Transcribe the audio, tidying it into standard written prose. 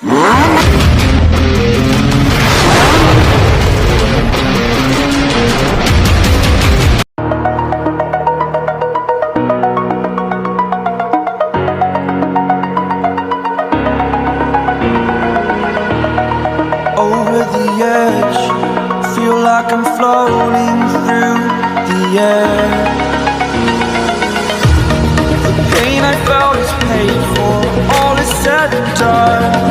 Over the edge, feel like I'm floating through the air. The pain I felt is paid for, all is said and done.